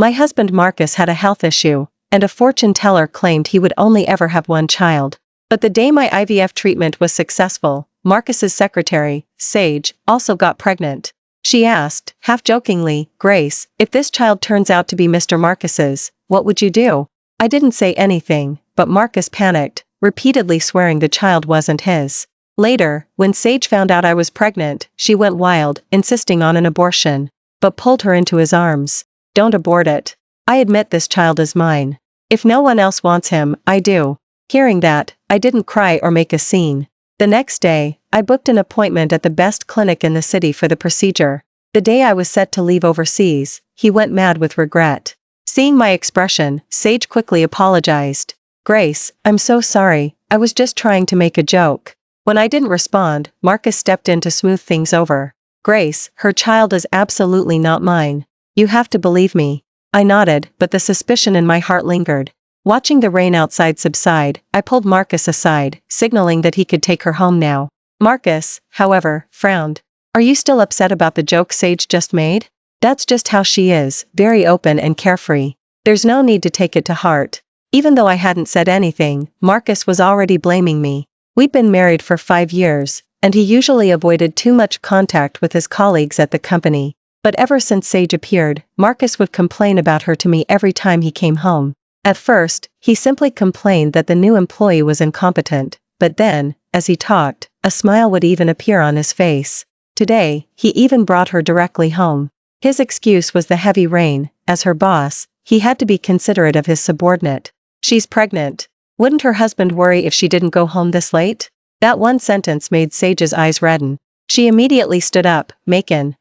My husband Marcus had a health issue, and a fortune teller claimed he would only ever have one child. But the day my IVF treatment was successful, Marcus's secretary, Sage, also got pregnant. She asked, half-jokingly, "Grace, if this child turns out to be Mr. Marcus's, what would you do?" I didn't say anything, but Marcus panicked, repeatedly swearing the child wasn't his. Later, when Sage found out I was pregnant, she went wild, insisting on an abortion, but pulled her into his arms. "Don't abort it. I admit this child is mine. If no one else wants him, I do." Hearing that, I didn't cry or make a scene. The next day, I booked an appointment at the best clinic in the city for the procedure. The day I was set to leave overseas, he went mad with regret. Seeing my expression, Sage quickly apologized. "Grace, I'm so sorry, I was just trying to make a joke." When I didn't respond, Marcus stepped in to smooth things over. "Grace, her child is absolutely not mine. You have to believe me." I nodded, but the suspicion in my heart lingered. Watching the rain outside subside, I pulled Marcus aside, signaling that he could take her home now. Marcus, however, frowned. "Are you still upset about the joke Sage just made?" "That's just how she is, very open and carefree. There's no need to take it to heart." Even though I hadn't said anything, Marcus was already blaming me. We'd been married for 5 years, and he usually avoided too much contact with his colleagues at the company. But ever since Sage appeared, Marcus would complain about her to me every time he came home. At first, he simply complained that the new employee was incompetent, but then, as he talked, a smile would even appear on his face. Today, he even brought her directly home. His excuse was the heavy rain. As her boss, he had to be considerate of his subordinate. "She's pregnant. Wouldn't her husband worry if she didn't go home this late?" That one sentence made Sage's eyes redden. She immediately stood up, making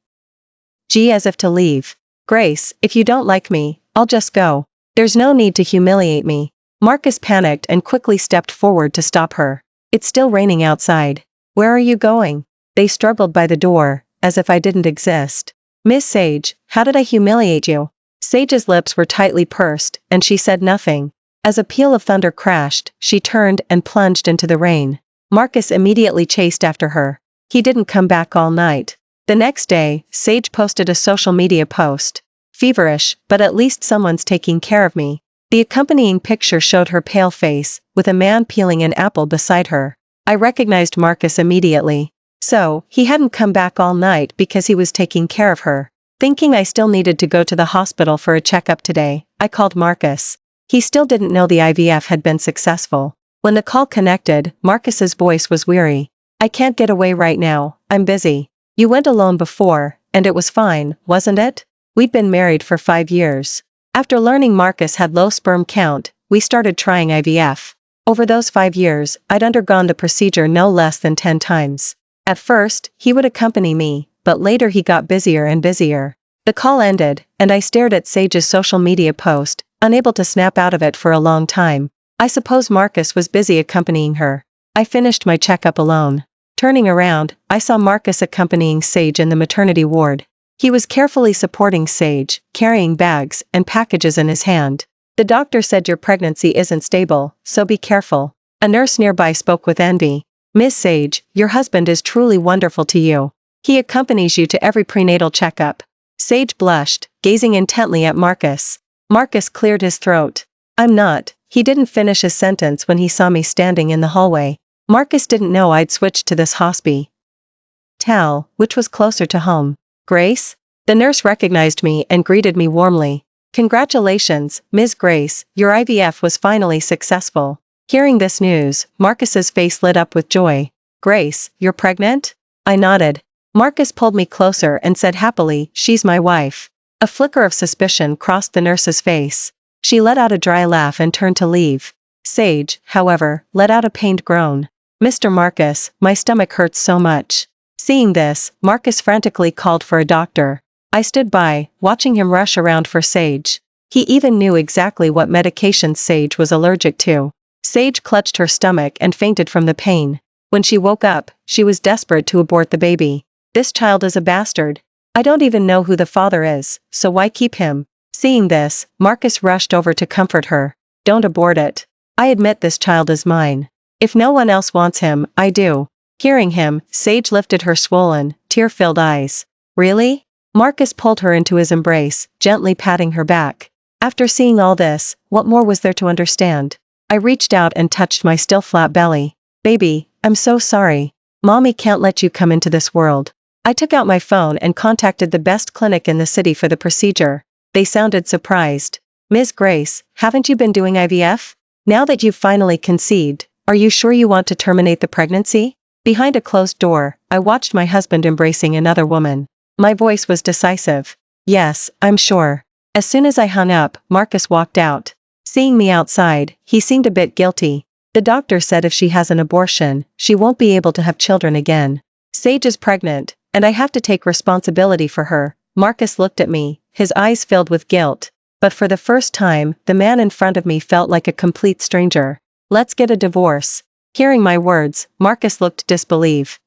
as if to leave. "Grace, if you don't like me, I'll just go. There's no need to humiliate me." Marcus panicked and quickly stepped forward to stop her. "It's still raining outside. Where are you going?" They struggled by the door, as if I didn't exist. "Miss Sage, how did I humiliate you?" Sage's lips were tightly pursed, and she said nothing. As a peal of thunder crashed, she turned and plunged into the rain. Marcus immediately chased after her. He didn't come back all night. The next day, Sage posted a social media post. "Feverish, but at least someone's taking care of me." The accompanying picture showed her pale face, with a man peeling an apple beside her. I recognized Marcus immediately. So, he hadn't come back all night because he was taking care of her. Thinking I still needed to go to the hospital for a checkup today, I called Marcus. He still didn't know the IVF had been successful. When the call connected, Marcus's voice was weary. "I can't get away right now, I'm busy." "You went alone before, and it was fine, wasn't it?" We'd been married for 5 years. After learning Marcus had low sperm count, we started trying IVF. Over those 5 years, I'd undergone the procedure no less than 10 times. At first, he would accompany me, but later he got busier and busier. The call ended, and I stared at Sage's social media post, unable to snap out of it for a long time. I suppose Marcus was busy accompanying her. I finished my checkup alone. Turning around, I saw Marcus accompanying Sage in the maternity ward. He was carefully supporting Sage, carrying bags and packages in his hand. "The doctor said your pregnancy isn't stable, so be careful." A nurse nearby spoke with envy. "Miss Sage, your husband is truly wonderful to you. He accompanies you to every prenatal checkup." Sage blushed, gazing intently at Marcus. Marcus cleared his throat. "I'm not." He didn't finish his sentence when he saw me standing in the hallway. Marcus didn't know I'd switched to this hospital, which was closer to home. "Grace?" The nurse recognized me and greeted me warmly. "Congratulations, Ms. Grace, your IVF was finally successful." Hearing this news, Marcus's face lit up with joy. "Grace, you're pregnant?" I nodded. Marcus pulled me closer and said happily, "She's my wife." A flicker of suspicion crossed the nurse's face. She let out a dry laugh and turned to leave. Sage, however, let out a pained groan. "Mr. Marcus, my stomach hurts so much." Seeing this, Marcus frantically called for a doctor. I stood by, watching him rush around for Sage. He even knew exactly what medication Sage was allergic to. Sage clutched her stomach and fainted from the pain. When she woke up, she was desperate to abort the baby. "This child is a bastard. I don't even know who the father is, so why keep him?" Seeing this, Marcus rushed over to comfort her. "Don't abort it. I admit this child is mine. If no one else wants him, I do." Hearing him, Sage lifted her swollen, tear-filled eyes. "Really? Marcus pulled her into his embrace, gently patting her back. After seeing all this, what more was there to understand? I reached out and touched my still flat belly. Baby, I'm so sorry. Mommy can't let you come into this world. I took out my phone and contacted the best clinic in the city for the procedure. They sounded surprised. Ms. Grace, haven't you been doing IVF? Now that you've finally conceived, are you sure you want to terminate the pregnancy? Behind a closed door, I watched my husband embracing another woman. My voice was decisive. Yes, I'm sure. As soon as I hung up, Marcus walked out. Seeing me outside, he seemed a bit guilty. The doctor said if she has an abortion, she won't be able to have children again. Sage is pregnant, and I have to take responsibility for her. Marcus looked at me, his eyes filled with guilt. But for the first time, the man in front of me felt like a complete stranger. Let's get a divorce. Hearing my words, Marcus looked disbelief.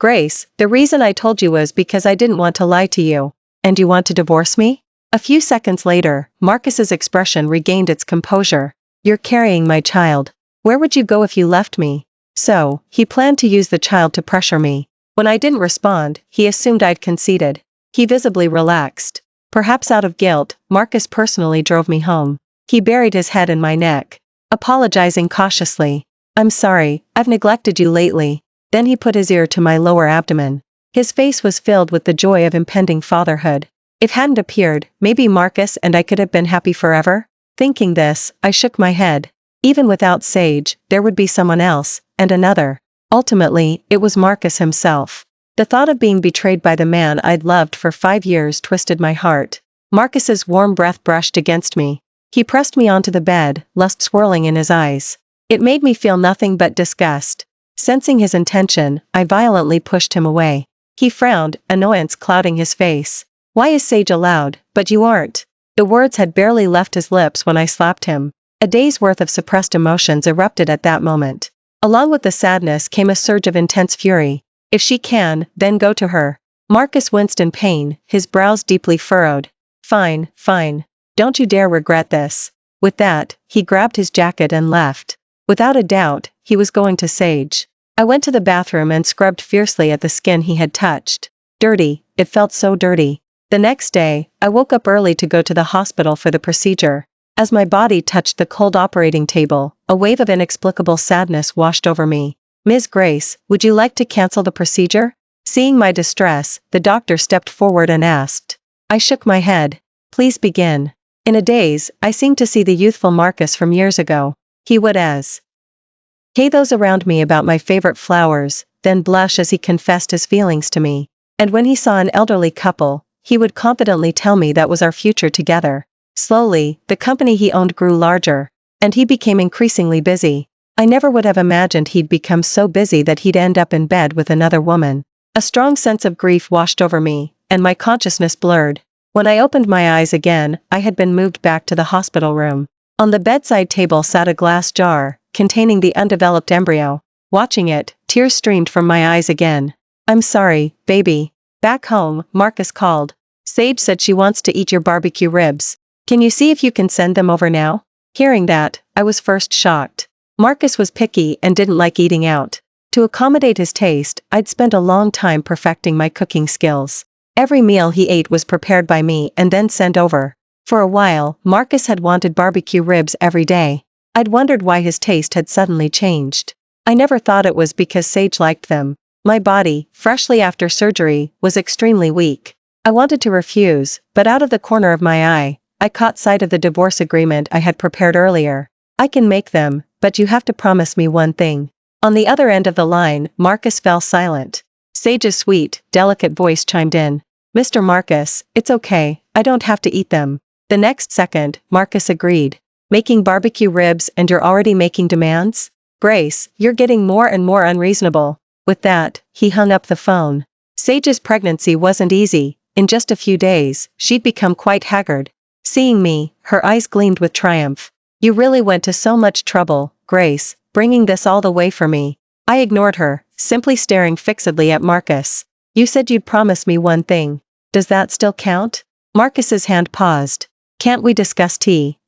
Grace, the reason I told you was because I didn't want to lie to you. And you want to divorce me? A few seconds later, Marcus's expression regained its composure. You're carrying my child. Where would you go if you left me? So, he planned to use the child to pressure me. When I didn't respond, he assumed I'd conceded. He visibly relaxed. Perhaps out of guilt, Marcus personally drove me home. He buried his head in my neck, apologizing cautiously. I'm sorry, I've neglected you lately. Then he put his ear to my lower abdomen. His face was filled with the joy of impending fatherhood. It hadn't appeared, maybe Marcus and I could have been happy forever? Thinking this, I shook my head. Even without Sage, there would be someone else, and another. Ultimately, it was Marcus himself. The thought of being betrayed by the man I'd loved for 5 years twisted my heart. Marcus's warm breath brushed against me. He pressed me onto the bed, lust swirling in his eyes. It made me feel nothing but disgust. Sensing his intention, I violently pushed him away. He frowned, annoyance clouding his face. Why is Sage allowed, but you aren't? The words had barely left his lips when I slapped him. A day's worth of suppressed emotions erupted at that moment. Along with the sadness came a surge of intense fury. If she can, then go to her. Marcus winced in pain, his brows deeply furrowed. Fine, fine. Don't you dare regret this. With that, he grabbed his jacket and left. Without a doubt, he was going to Sage. I went to the bathroom and scrubbed fiercely at the skin he had touched. Dirty, it felt so dirty. The next day, I woke up early to go to the hospital for the procedure. As my body touched the cold operating table, a wave of inexplicable sadness washed over me. Ms. Grace, would you like to cancel the procedure? Seeing my distress, the doctor stepped forward and asked. I shook my head. Please begin. In a daze, I seemed to see the youthful Marcus from years ago. He would say those around me about my favorite flowers, then blush as he confessed his feelings to me. And when he saw an elderly couple, he would confidently tell me that was our future together. Slowly, the company he owned grew larger, and he became increasingly busy. I never would have imagined he'd become so busy that he'd end up in bed with another woman. A strong sense of grief washed over me, and my consciousness blurred. When I opened my eyes again, I had been moved back to the hospital room. On the bedside table sat a glass jar, containing the undeveloped embryo. Watching it, tears streamed from my eyes again. I'm sorry, baby. Back home, Marcus called. Sage said she wants to eat your barbecue ribs. Can you see if you can send them over now? Hearing that, I was first shocked. Marcus was picky and didn't like eating out. To accommodate his taste, I'd spent a long time perfecting my cooking skills. Every meal he ate was prepared by me and then sent over. For a while, Marcus had wanted barbecue ribs every day. I'd wondered why his taste had suddenly changed. I never thought it was because Sage liked them. My body, freshly after surgery, was extremely weak. I wanted to refuse, but out of the corner of my eye, I caught sight of the divorce agreement I had prepared earlier. I can make them, but you have to promise me one thing. On the other end of the line, Marcus fell silent. Sage's sweet, delicate voice chimed in. Mr. Marcus, it's okay, I don't have to eat them. The next second, Marcus agreed. Making barbecue ribs and you're already making demands? Grace, you're getting more and more unreasonable. With that, he hung up the phone. Sage's pregnancy wasn't easy. In just a few days, she'd become quite haggard. Seeing me, her eyes gleamed with triumph. You really went to so much trouble, Grace, bringing this all the way for me. I ignored her, simply staring fixedly at Marcus. You said you'd promise me one thing. Does that still count? Marcus's hand paused. Can't we discuss tea?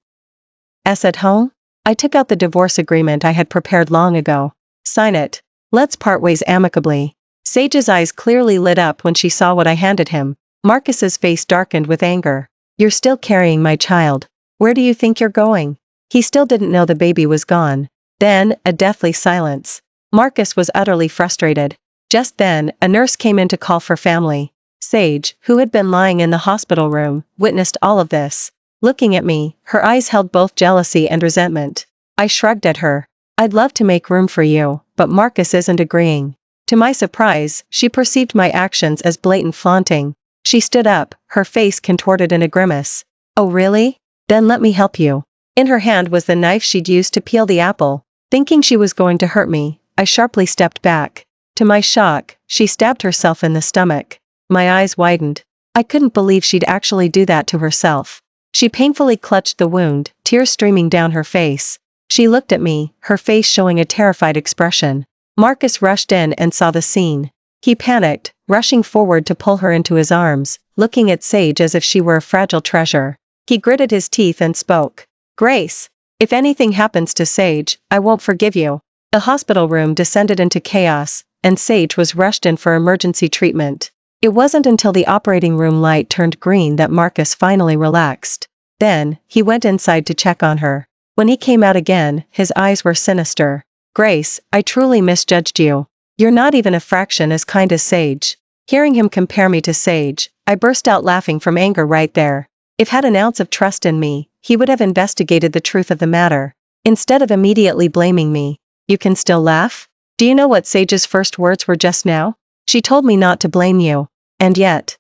At home? I took out the divorce agreement I had prepared long ago. Sign it. Let's part ways amicably. Sage's eyes clearly lit up when she saw what I handed him. Marcus's face darkened with anger. You're still carrying my child. Where do you think you're going? He still didn't know the baby was gone. Then, a deathly silence. Marcus was utterly frustrated. Just then, a nurse came in to call for family. Sage, who had been lying in the hospital room, witnessed all of this. Looking at me, her eyes held both jealousy and resentment. I shrugged at her. I'd love to make room for you, but Marcus isn't agreeing. To my surprise, she perceived my actions as blatant flaunting. She stood up, her face contorted in a grimace. Oh really? Then let me help you. In her hand was the knife she'd used to peel the apple. Thinking she was going to hurt me, I sharply stepped back. To my shock, she stabbed herself in the stomach. My eyes widened. I couldn't believe she'd actually do that to herself. She painfully clutched the wound, tears streaming down her face. She looked at me, her face showing a terrified expression. Marcus rushed in and saw the scene. He panicked, rushing forward to pull her into his arms, looking at Sage as if she were a fragile treasure. He gritted his teeth and spoke. Grace, if anything happens to Sage, I won't forgive you. The hospital room descended into chaos, and Sage was rushed in for emergency treatment. It wasn't until the operating room light turned green that Marcus finally relaxed. Then, he went inside to check on her. When he came out again, his eyes were sinister. Grace, I truly misjudged you. You're not even a fraction as kind as Sage. Hearing him compare me to Sage, I burst out laughing from anger right there. If had an ounce of trust in me, he would have investigated the truth of the matter. Instead of immediately blaming me. You can still laugh? Do you know what Sage's first words were just now? She told me not to blame you. And yet.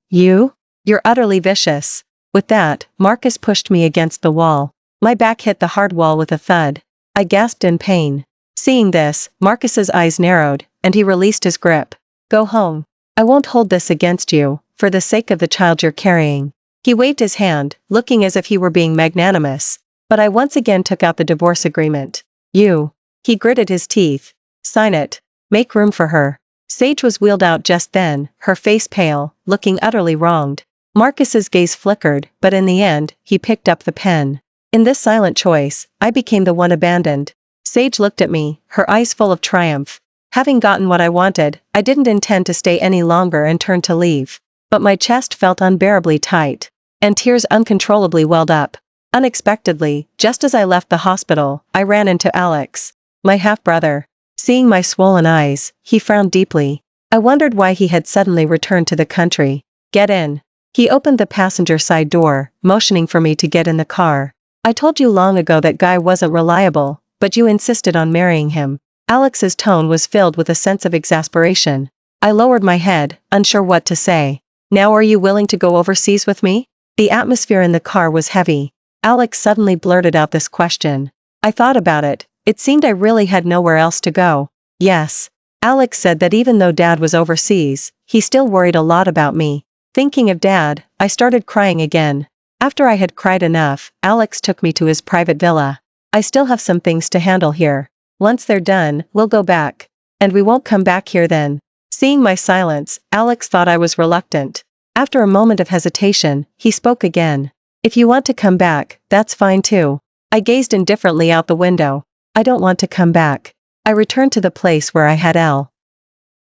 You're utterly vicious. With that, Marcus pushed me against the wall. My back hit the hard wall with a thud. I gasped in pain. Seeing this, Marcus's eyes narrowed, and he released his grip. Go home. I won't hold this against you, for the sake of the child you're carrying. He waved his hand, looking as if he were being magnanimous. But I once again took out the divorce agreement. He gritted his teeth. Sign it. Make room for her. Sage was wheeled out just then, her face pale, looking utterly wronged. Marcus's gaze flickered, but in the end, he picked up the pen. In this silent choice, I became the one abandoned. Sage looked at me, her eyes full of triumph. Having gotten what I wanted, I didn't intend to stay any longer and turned to leave. But my chest felt unbearably tight, and tears uncontrollably welled up. Unexpectedly, just as I left the hospital, I ran into Alex, my half-brother. Seeing my swollen eyes, he frowned deeply. I wondered why he had suddenly returned to the country. Get in. He opened the passenger side door, motioning for me to get in the car. I told you long ago that guy wasn't reliable, but you insisted on marrying him. Alex's tone was filled with a sense of exasperation. I lowered my head, unsure what to say. Now are you willing to go overseas with me? The atmosphere in the car was heavy. Alex suddenly blurted out this question. I thought about it. It seemed I really had nowhere else to go. Yes. Alex said that even though Dad was overseas, he still worried a lot about me. Thinking of Dad, I started crying again. After I had cried enough, Alex took me to his private villa. I still have some things to handle here. Once they're done, we'll go back. And we won't come back here then. Seeing my silence, Alex thought I was reluctant. After a moment of hesitation, he spoke again. If you want to come back, that's fine too. I gazed indifferently out the window. I don't want to come back. I returned to the place where I had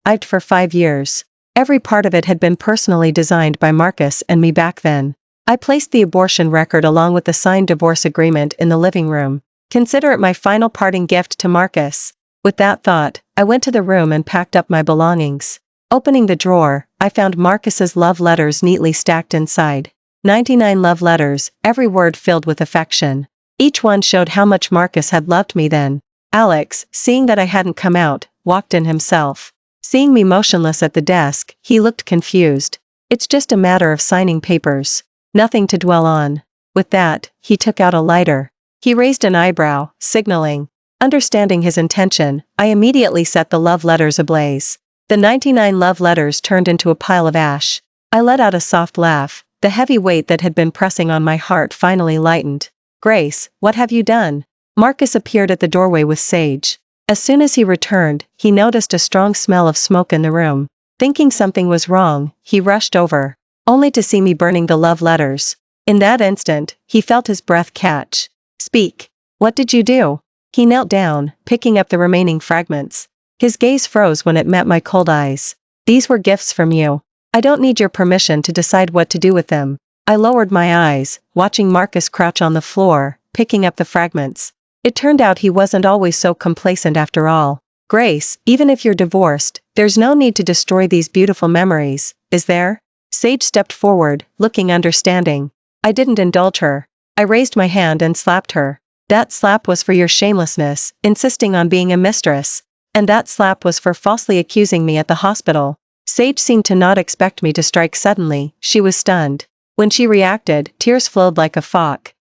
lived for 5 years. Every part of it had been personally designed by Marcus and me back then. I placed the abortion record along with the signed divorce agreement in the living room. Consider it my final parting gift to Marcus. With that thought, I went to the room and packed up my belongings. Opening the drawer, I found Marcus's love letters neatly stacked inside. 99 love letters, every word filled with affection. Each one showed how much Marcus had loved me then. Alex, seeing that I hadn't come out, walked in himself. Seeing me motionless at the desk, he looked confused. It's just a matter of signing papers. Nothing to dwell on. With that, he took out a lighter. He raised an eyebrow, signaling. Understanding his intention, I immediately set the love letters ablaze. The 99 love letters turned into a pile of ash. I let out a soft laugh. The heavy weight that had been pressing on my heart finally lightened. Grace, what have you done? Marcus appeared at the doorway with Sage. As soon as he returned, he noticed a strong smell of smoke in the room. Thinking something was wrong, he rushed over, only to see me burning the love letters. In that instant, he felt his breath catch. Speak. What did you do? He knelt down, picking up the remaining fragments. His gaze froze when it met my cold eyes. These were gifts from you. I don't need your permission to decide what to do with them. I lowered my eyes, watching Marcus crouch on the floor, picking up the fragments. It turned out he wasn't always so complacent after all. Grace, even if you're divorced, there's no need to destroy these beautiful memories, is there? Sage stepped forward, looking understanding. I didn't indulge her. I raised my hand and slapped her. That slap was for your shamelessness, insisting on being a mistress. And that slap was for falsely accusing me at the hospital. Sage seemed to not expect me to strike suddenly. She was stunned. When she reacted, tears flowed like a faucet.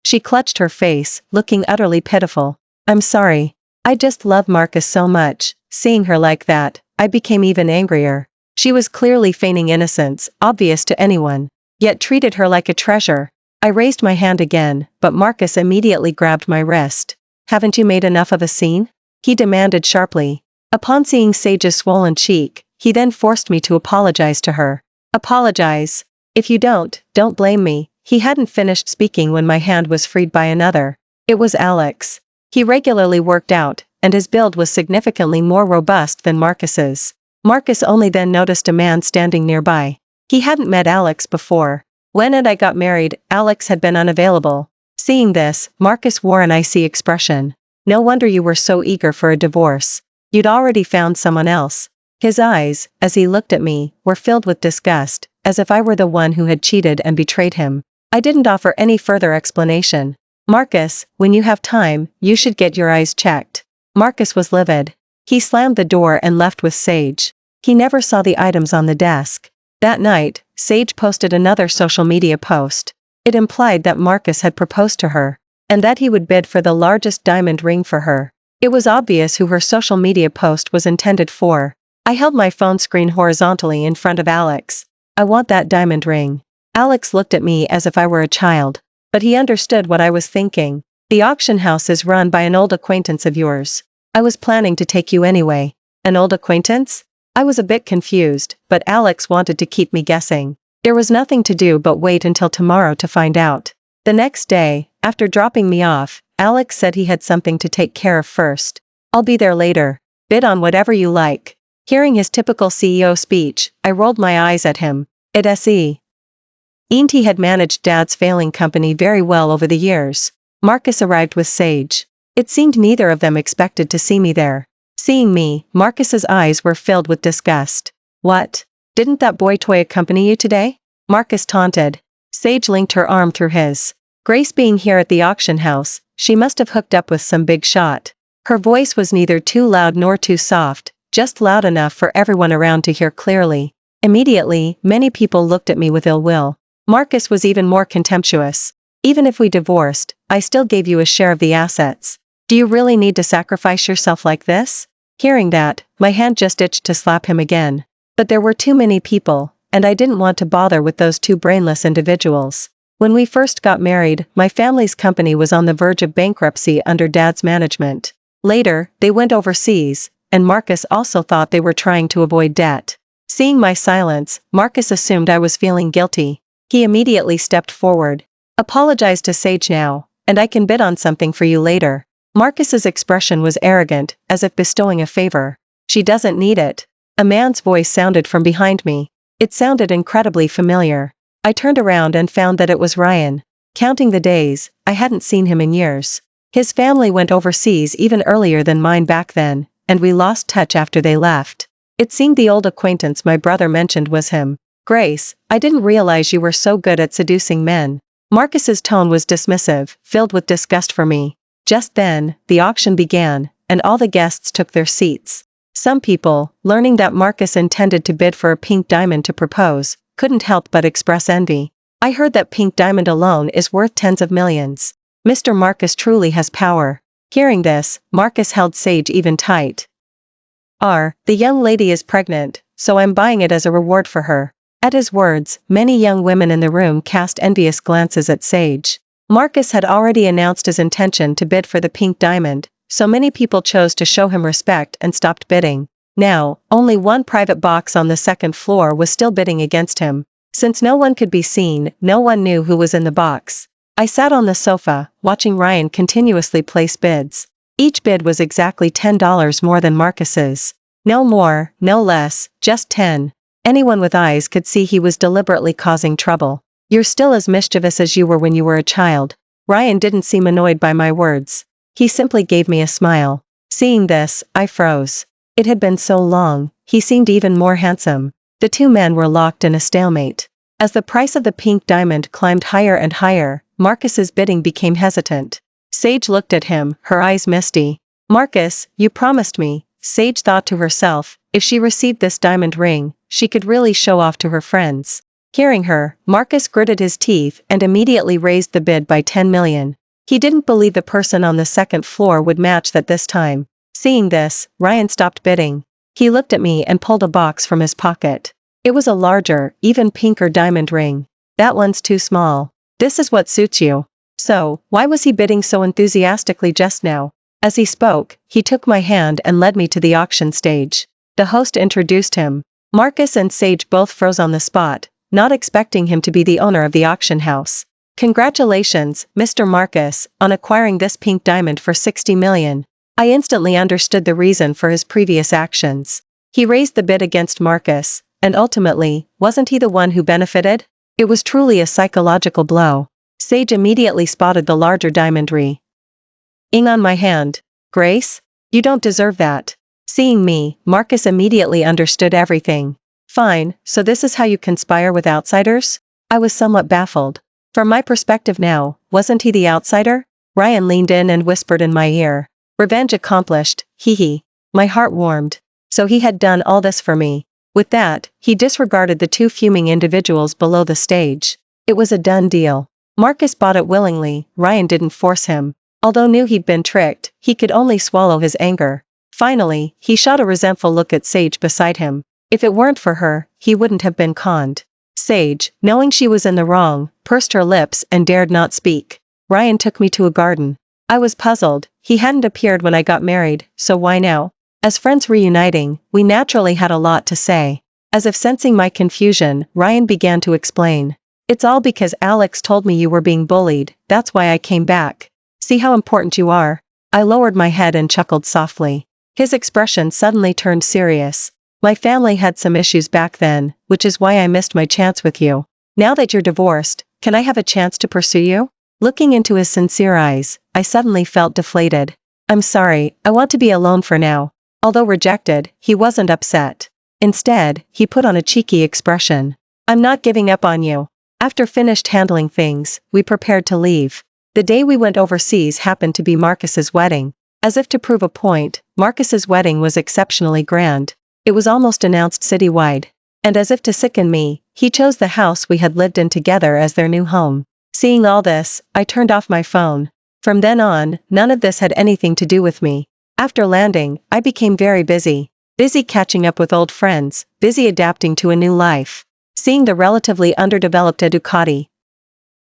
She clutched her face, looking utterly pitiful. I'm sorry. I just love Marcus so much. Seeing her like that, I became even angrier. She was clearly feigning innocence, obvious to anyone, yet treated her like a treasure. I raised my hand again, but Marcus immediately grabbed my wrist. Haven't you made enough of a scene? He demanded sharply. Upon seeing Sage's swollen cheek, he then forced me to apologize to her. Apologize? If you don't blame me. He hadn't finished speaking when my hand was freed by another. It was Alex. He regularly worked out, and his build was significantly more robust than Marcus's. Marcus only then noticed a man standing nearby. He hadn't met Alex before. When I got married, Alex had been unavailable. Seeing this, Marcus wore an icy expression. No wonder you were so eager for a divorce. You'd already found someone else. His eyes, as he looked at me, were filled with disgust, as if I were the one who had cheated and betrayed him. I didn't offer any further explanation. Marcus, when you have time, you should get your eyes checked. Marcus was livid. He slammed the door and left with Sage. He never saw the items on the desk. That night, Sage posted another social media post. It implied that Marcus had proposed to her, and that he would bid for the largest diamond ring for her. It was obvious who her social media post was intended for. I held my phone screen horizontally in front of Alex. I want that diamond ring. Alex looked at me as if I were a child, but he understood what I was thinking. The auction house is run by an old acquaintance of yours. I was planning to take you anyway. An old acquaintance? I was a bit confused, but Alex wanted to keep me guessing. There was nothing to do but wait until tomorrow to find out. The next day, after dropping me off, Alex said he had something to take care of first. I'll be there later. Bid on whatever you like. Hearing his typical CEO speech, I rolled my eyes at him. He had managed Dad's failing company very well over the years. Marcus arrived with Sage. It seemed neither of them expected to see me there. Seeing me, Marcus's eyes were filled with disgust. What? Didn't that boy toy accompany you today? Marcus taunted. Sage linked her arm through his. Grace being here at the auction house, she must have hooked up with some big shot. Her voice was neither too loud nor too soft, just loud enough for everyone around to hear clearly. Immediately, many people looked at me with ill will. Marcus was even more contemptuous. Even if we divorced, I still gave you a share of the assets. Do you really need to sacrifice yourself like this? Hearing that, my hand just itched to slap him again. But there were too many people, and I didn't want to bother with those two brainless individuals. When we first got married, my family's company was on the verge of bankruptcy under Dad's management. Later, they went overseas, and Marcus also thought they were trying to avoid debt. Seeing my silence, Marcus assumed I was feeling guilty. He immediately stepped forward. Apologize to Sage now, and I can bid on something for you later. Marcus's expression was arrogant, as if bestowing a favor. She doesn't need it. A man's voice sounded from behind me. It sounded incredibly familiar. I turned around and found that it was Ryan. Counting the days, I hadn't seen him in years. His family went overseas even earlier than mine back then, and we lost touch after they left. It seemed the old acquaintance my brother mentioned was him. Grace, I didn't realize you were so good at seducing men. Marcus's tone was dismissive, filled with disgust for me. Just then, the auction began, and all the guests took their seats. Some people, learning that Marcus intended to bid for a pink diamond to propose, couldn't help but express envy. I heard that pink diamond alone is worth tens of millions. Mr. Marcus truly has power. Hearing this, Marcus held Sage even tight. The young lady is pregnant, so I'm buying it as a reward for her. At his words, many young women in the room cast envious glances at Sage. Marcus had already announced his intention to bid for the pink diamond, so many people chose to show him respect and stopped bidding. Now, only one private box on the second floor was still bidding against him. Since no one could be seen, no one knew who was in the box. I sat on the sofa, watching Ryan continuously place bids. Each bid was exactly $10 more than Marcus's. No more, no less, just 10. Anyone with eyes could see he was deliberately causing trouble. You're still as mischievous as you were when you were a child. Ryan didn't seem annoyed by my words. He simply gave me a smile. Seeing this, I froze. It had been so long, he seemed even more handsome. The two men were locked in a stalemate. As the price of the pink diamond climbed higher and higher, Marcus's bidding became hesitant. Sage looked at him, her eyes misty. Marcus, you promised me, Sage thought to herself, if she received this diamond ring, she could really show off to her friends. Hearing her, Marcus gritted his teeth and immediately raised the bid by 10 million. He didn't believe the person on the second floor would match that this time. Seeing this, Ryan stopped bidding. He looked at me and pulled a box from his pocket. It was a larger, even pinker diamond ring. That one's too small. This is what suits you. So, why was he bidding so enthusiastically just now? As he spoke, he took my hand and led me to the auction stage. The host introduced him. Marcus and Sage both froze on the spot, not expecting him to be the owner of the auction house. Congratulations, Mr. Marcus, on acquiring this pink diamond for 60 million. I instantly understood the reason for his previous actions. He raised the bid against Marcus, and ultimately, wasn't he the one who benefited? It was truly a psychological blow. Sage immediately spotted the larger diamond ring on my hand. Grace? You don't deserve that. Seeing me, Marcus immediately understood everything. Fine, so this is how you conspire with outsiders? I was somewhat baffled. From my perspective now, wasn't he the outsider? Ryan leaned in and whispered in my ear. Revenge accomplished, hee. My heart warmed. So he had done all this for me. With that, he disregarded the two fuming individuals below the stage. It was a done deal. Marcus bought it willingly, Ryan didn't force him. Although knew he'd been tricked, he could only swallow his anger. Finally, he shot a resentful look at Sage beside him. If it weren't for her, he wouldn't have been conned. Sage, knowing she was in the wrong, pursed her lips and dared not speak. Ryan took me to a garden. I was puzzled. He hadn't appeared when I got married, so why now? As friends reuniting, we naturally had a lot to say. As if sensing my confusion, Ryan began to explain. It's all because Alex told me you were being bullied, that's why I came back. See how important you are? I lowered my head and chuckled softly. His expression suddenly turned serious. My family had some issues back then, which is why I missed my chance with you. Now that you're divorced, can I have a chance to pursue you? Looking into his sincere eyes, I suddenly felt deflated. I'm sorry, I want to be alone for now. Although rejected, he wasn't upset. Instead, he put on a cheeky expression. I'm not giving up on you. After finished handling things, we prepared to leave. The day we went overseas happened to be Marcus's wedding. As if to prove a point, Marcus's wedding was exceptionally grand. It was almost announced citywide. And as if to sicken me, he chose the house we had lived in together as their new home. Seeing all this, I turned off my phone. From then on, none of this had anything to do with me. After landing, I became very busy. Busy catching up with old friends, busy adapting to a new life. Seeing the relatively underdeveloped educational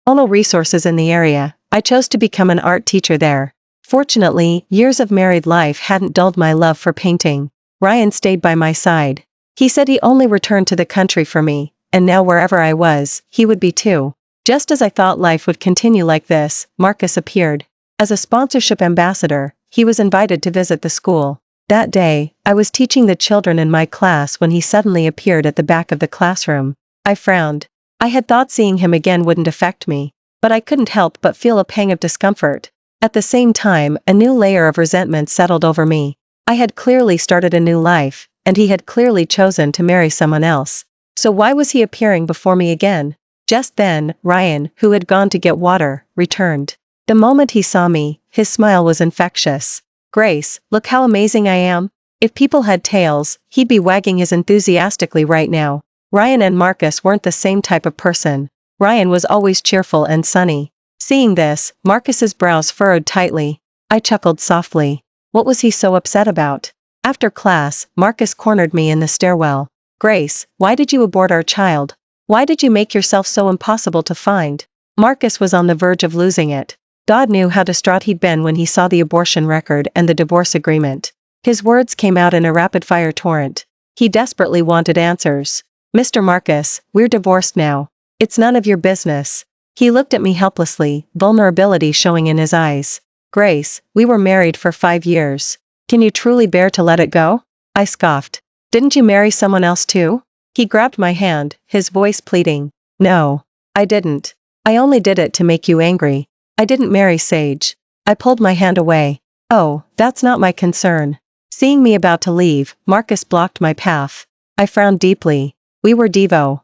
resources in the area, I chose to become an art teacher there. Fortunately, years of married life hadn't dulled my love for painting. Ryan stayed by my side. He said he only returned to the country for me, and now wherever I was, he would be too. Just as I thought life would continue like this, Marcus appeared. As a sponsorship ambassador, he was invited to visit the school. That day, I was teaching the children in my class when he suddenly appeared at the back of the classroom. I frowned. I had thought seeing him again wouldn't affect me, but I couldn't help but feel a pang of discomfort. At the same time, a new layer of resentment settled over me. I had clearly started a new life, and he had clearly chosen to marry someone else. So why was he appearing before me again? Just then, Ryan, who had gone to get water, returned. The moment he saw me, his smile was infectious. Grace, look how amazing I am. If people had tails, he'd be wagging his enthusiastically right now. Ryan and Marcus weren't the same type of person. Ryan was always cheerful and sunny. Seeing this, Marcus's brows furrowed tightly. I chuckled softly. What was he so upset about? After class, Marcus cornered me in the stairwell. Grace, why did you abort our child? Why did you make yourself so impossible to find? Marcus was on the verge of losing it. God knew how distraught he'd been when he saw the abortion record and the divorce agreement. His words came out in a rapid-fire torrent. He desperately wanted answers. Mr. Marcus, we're divorced now. It's none of your business. He looked at me helplessly, vulnerability showing in his eyes. Grace, we were married for 5 years. Can you truly bear to let it go? I scoffed. Didn't you marry someone else too? He grabbed my hand, his voice pleading. No. I didn't. I only did it to make you angry. I didn't marry Sage. I pulled my hand away. Oh, that's not my concern. Seeing me about to leave, Marcus blocked my path. I frowned deeply. We were Devo.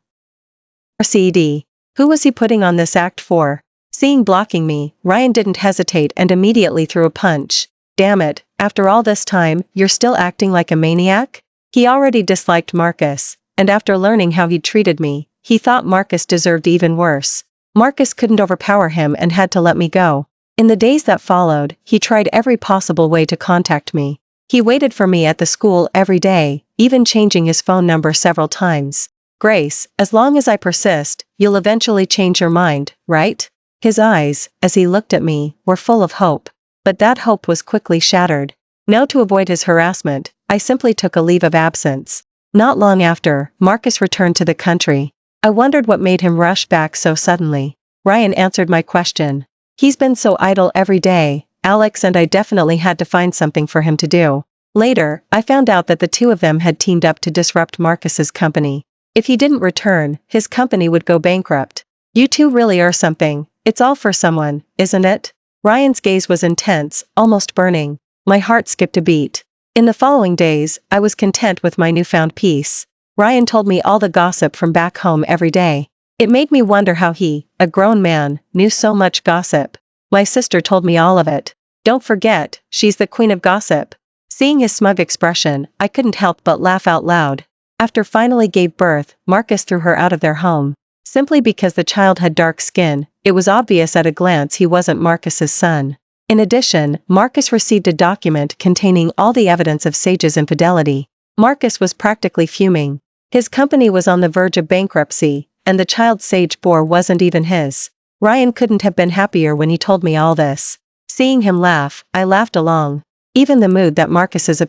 RCD. Who was he putting on this act for? Seeing blocking me, Ryan didn't hesitate and immediately threw a punch. Damn it, after all this time, you're still acting like a maniac? He already disliked Marcus, and after learning how he'd treated me, he thought Marcus deserved even worse. Marcus couldn't overpower him and had to let me go. In the days that followed, he tried every possible way to contact me. He waited for me at the school every day, even changing his phone number several times. Grace, as long as I persist, you'll eventually change your mind, right? His eyes, as he looked at me, were full of hope. But that hope was quickly shattered. Now to avoid his harassment, I simply took a leave of absence. Not long after, Marcus returned to the country. I wondered what made him rush back so suddenly. Ryan answered my question. He's been so idle every day, Alex and I definitely had to find something for him to do. Later, I found out that the two of them had teamed up to disrupt Marcus's company. If he didn't return, his company would go bankrupt. You two really are something. It's all for someone, isn't it? Ryan's gaze was intense, almost burning. My heart skipped a beat. In the following days, I was content with my newfound peace. Ryan told me all the gossip from back home every day. It made me wonder how he, a grown man, knew so much gossip. My sister told me all of it. Don't forget, she's the queen of gossip. Seeing his smug expression, I couldn't help but laugh out loud. After finally gave birth, Marcus threw her out of their home. Simply because the child had dark skin, it was obvious at a glance he wasn't Marcus's son. In addition, Marcus received a document containing all the evidence of Sage's infidelity. Marcus was practically fuming. His company was on the verge of bankruptcy, and the child Sage bore wasn't even his. Ryan couldn't have been happier when he told me all this. Seeing him laugh, I laughed along. Even the mood that Marcus's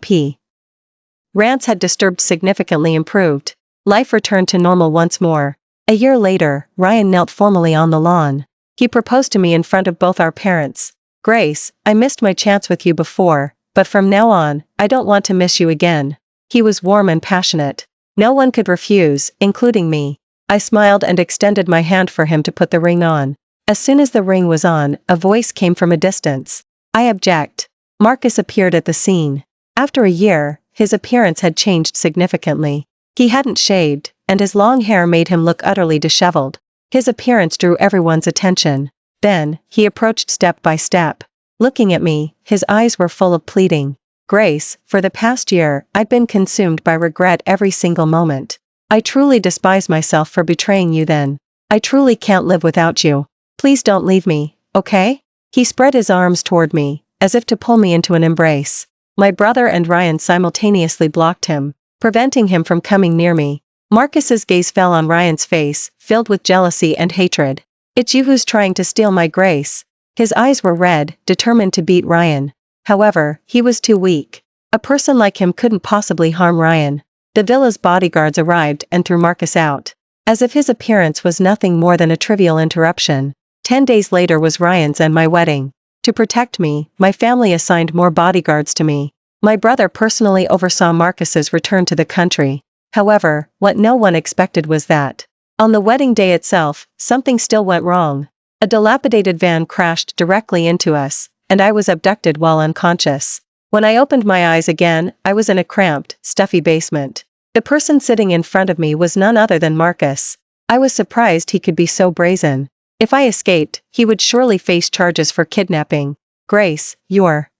rants had disturbed significantly improved. Life returned to normal once more. A year later, Ryan knelt formally on the lawn. He proposed to me in front of both our parents. Grace, I missed my chance with you before, but from now on, I don't want to miss you again. He was warm and passionate. No one could refuse, including me. I smiled and extended my hand for him to put the ring on. As soon as the ring was on, a voice came from a distance. I object. Marcus appeared at the scene. After a year, his appearance had changed significantly. He hadn't shaved, and his long hair made him look utterly disheveled. His appearance drew everyone's attention. Then, he approached step by step. Looking at me, his eyes were full of pleading. Grace, for the past year, I'd been consumed by regret every single moment. I truly despise myself for betraying you then. I truly can't live without you. Please don't leave me, okay? He spread his arms toward me, as if to pull me into an embrace. My brother and Ryan simultaneously blocked him, preventing him from coming near me. Marcus's gaze fell on Ryan's face, filled with jealousy and hatred. It's you who's trying to steal my Grace. His eyes were red, determined to beat Ryan. However, he was too weak. A person like him couldn't possibly harm Ryan. The villa's bodyguards arrived and threw Marcus out. As if his appearance was nothing more than a trivial interruption. 10 days later was Ryan's and my wedding. To protect me, my family assigned more bodyguards to me. My brother personally oversaw Marcus's return to the country. However, what no one expected was that, on the wedding day itself, something still went wrong. A dilapidated van crashed directly into us, and I was abducted while unconscious. When I opened my eyes again, I was in a cramped, stuffy basement. The person sitting in front of me was none other than Marcus. I was surprised he could be so brazen. If I escaped, he would surely face charges for kidnapping. Grace, you're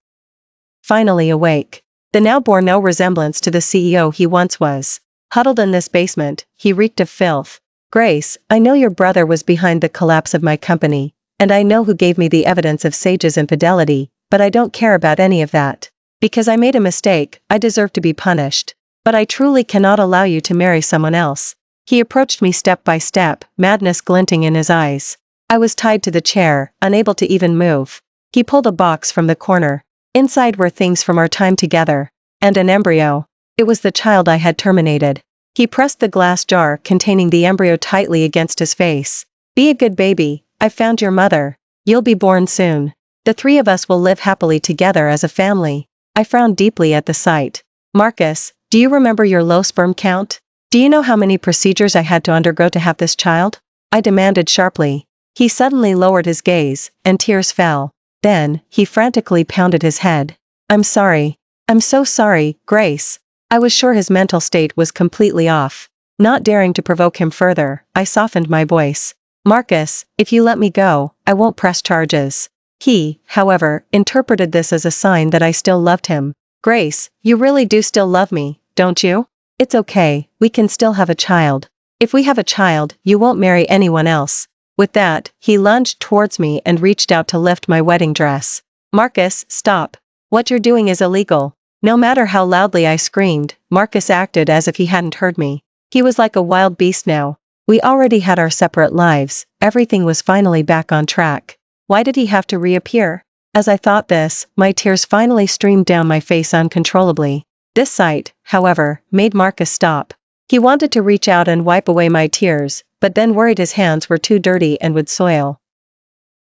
finally awake. The now bore no resemblance to the CEO he once was. Huddled in this basement, he reeked of filth. Grace, I know your brother was behind the collapse of my company, and I know who gave me the evidence of Sage's infidelity, but I don't care about any of that. Because I made a mistake, I deserve to be punished. But I truly cannot allow you to marry someone else. He approached me step by step, madness glinting in his eyes. I was tied to the chair, unable to even move. He pulled a box from the corner. Inside were things from our time together. And an embryo. It was the child I had terminated. He pressed the glass jar containing the embryo tightly against his face. Be a good baby, I found your mother. You'll be born soon. The three of us will live happily together as a family. I frowned deeply at the sight. Marcus, do you remember your low sperm count? Do you know how many procedures I had to undergo to have this child? I demanded sharply. He suddenly lowered his gaze, and tears fell. Then, he frantically pounded his head. I'm sorry. I'm so sorry, Grace. I was sure his mental state was completely off. Not daring to provoke him further, I softened my voice. Marcus, if you let me go, I won't press charges. He, however, interpreted this as a sign that I still loved him. Grace, you really do still love me, don't you? It's okay, we can still have a child. If we have a child, you won't marry anyone else. With that, he lunged towards me and reached out to lift my wedding dress. Marcus, stop. What you're doing is illegal. No matter how loudly I screamed, Marcus acted as if he hadn't heard me. He was like a wild beast now. We already had our separate lives, everything was finally back on track. Why did he have to reappear? As I thought this, my tears finally streamed down my face uncontrollably. This sight, however, made Marcus stop. He wanted to reach out and wipe away my tears, but then worried his hands were too dirty and would soil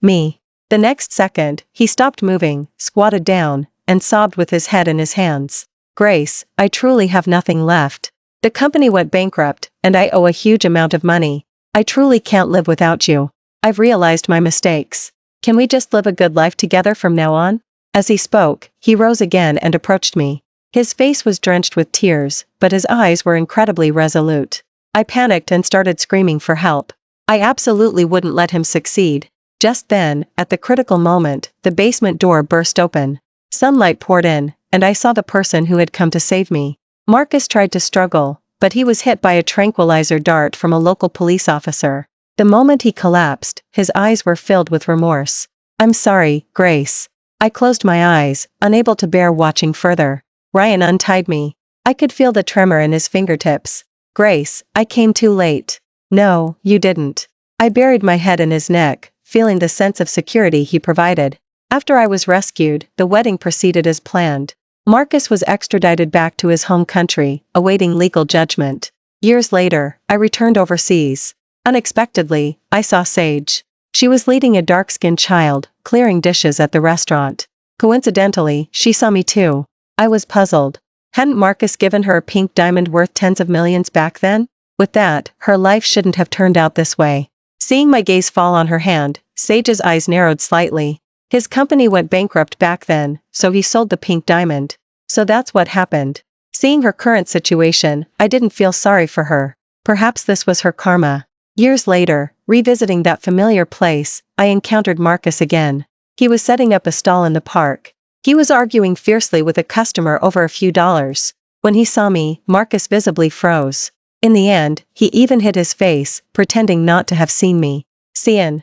me. The next second, he stopped moving, squatted down, and sobbed with his head in his hands. Grace, I truly have nothing left. The company went bankrupt, and I owe a huge amount of money. I truly can't live without you. I've realized my mistakes. Can we just live a good life together from now on? As he spoke, he rose again and approached me. His face was drenched with tears, but his eyes were incredibly resolute. I panicked and started screaming for help. I absolutely wouldn't let him succeed. Just then, at the critical moment, the basement door burst open. Sunlight poured in, and I saw the person who had come to save me. Marcus tried to struggle, but he was hit by a tranquilizer dart from a local police officer. The moment he collapsed, his eyes were filled with remorse. I'm sorry, Grace. I closed my eyes, unable to bear watching further. Ryan untied me. I could feel the tremor in his fingertips. Grace, I came too late. No, you didn't. I buried my head in his neck, feeling the sense of security he provided. After I was rescued, the wedding proceeded as planned. Marcus was extradited back to his home country, awaiting legal judgment. Years later, I returned overseas. Unexpectedly, I saw Sage. She was leading a dark-skinned child, clearing dishes at the restaurant. Coincidentally, she saw me too. I was puzzled. Hadn't Marcus given her a pink diamond worth tens of millions back then? With that, her life shouldn't have turned out this way. Seeing my gaze fall on her hand, Sage's eyes narrowed slightly. His company went bankrupt back then, so he sold the pink diamond. So that's what happened. Seeing her current situation, I didn't feel sorry for her. Perhaps this was her karma. Years later, revisiting that familiar place, I encountered Marcus again. He was setting up a stall in the park. He was arguing fiercely with a customer over a few dollars. When he saw me, Marcus visibly froze. In the end, he even hid his face, pretending not to have seen me. Seeing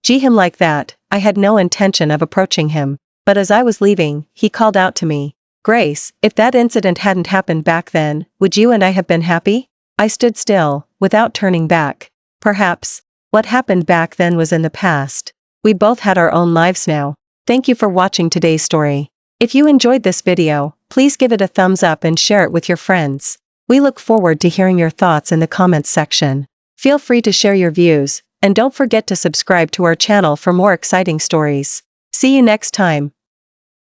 him like that, I had no intention of approaching him. But as I was leaving, he called out to me. Grace, if that incident hadn't happened back then, would you and I have been happy? I stood still, without turning back. Perhaps, what happened back then was in the past. We both had our own lives now. Thank you for watching today's story. If you enjoyed this video, please give it a thumbs up and share it with your friends. We look forward to hearing your thoughts in the comments section. Feel free to share your views, and don't forget to subscribe to our channel for more exciting stories. See you next time.